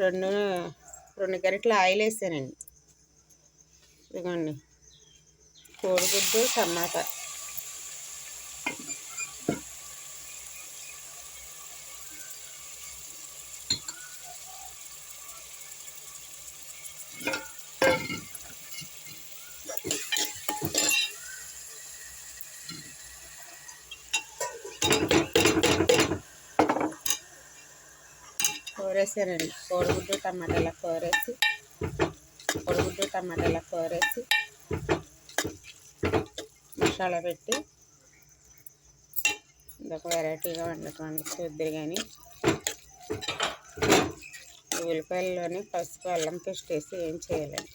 రెండు రెండు గరిటెలు ఆయిల్ వేసానండి. ఇదిగోండి కోడిగుడ్డు టమాటా. కూరేసానండి. కోడిగుడ్డు టమాటాల కూరేసి మసాలా పెట్టి ఇదొక వెరైటీగా వండుకోండి చూద్దరు. కానీ ఉల్లిపాయల్లోని పసుపు అల్లం పేస్ట్ వేసి ఏం చేయాలండి.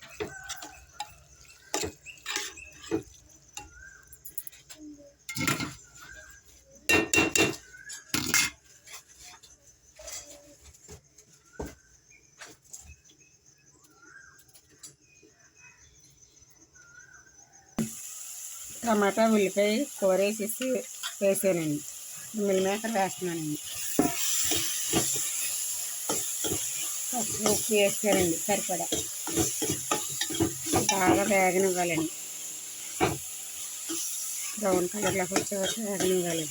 టమాటా ఉల్లిపాయ కూర వేసానండి. మిల్ మేకర్ వేస్తున్నానండి. ఉప్పు వేసానండి సరిపడా. బాగా వేగనివ్వాలండి. బ్రౌన్ కలర్లోకి వచ్చే వరకు వేగనివ్వాలండి.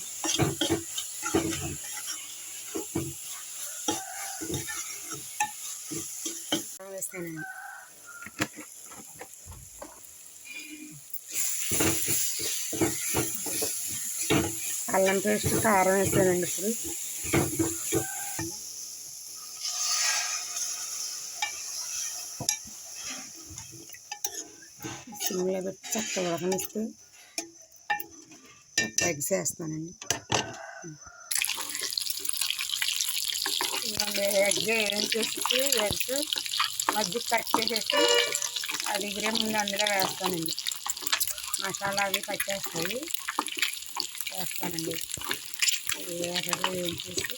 వేసానండి. అల్లం పేస్ట్ కారం వేసానండి. ఇప్పుడు సిమ్లో పెట్టి చక్కగా ఉడకనిస్తే ఎగ్స్ వేస్తానండి. ఎగ్ ఏం చేసేసి ఎగ్ మధ్య కట్ చేసేసి అది ఎగిరే ముందు అందులో వేస్తానండి. మసాలా అవి పట్టేస్తాయి వేస్తానండి. ఎర్రగా ఏం చేసి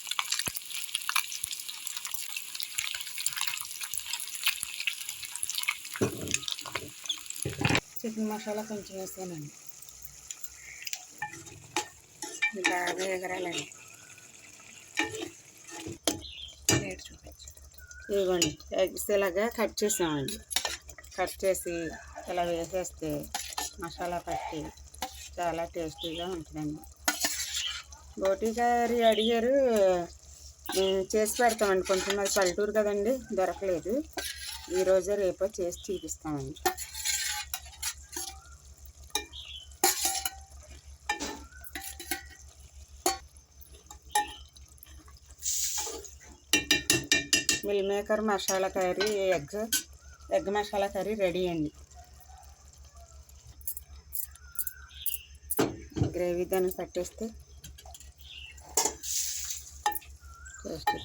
చికెన్ మసాలా కొంచెం వేసానండి. బాగా ఎగరాలండి. ఇదిగోండి ఎగ్స్ ఇలాగా కట్ చేసామండి. కట్ చేసి ఇలా వేసేస్తే మసాలా పట్టి చాలా టేస్టీగా ఉంటుందండి. బోటీ కర్రీ అడిగారు, చేసి పెడతామండి. కొంచెం అది పల్లెటూరు కదండి, దొరకలేదు. ఈరోజు రేపో చేసి చూపిస్తామండి. Meal maker masala curry egg masala curry ready అండి. గ్రేవీ దాన్ని పట్టేస్తే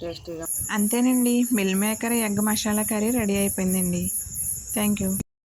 టేస్టీగా. అంతేనండి, meal maker egg masala curry ready అయిపోయిందండి. Thank you.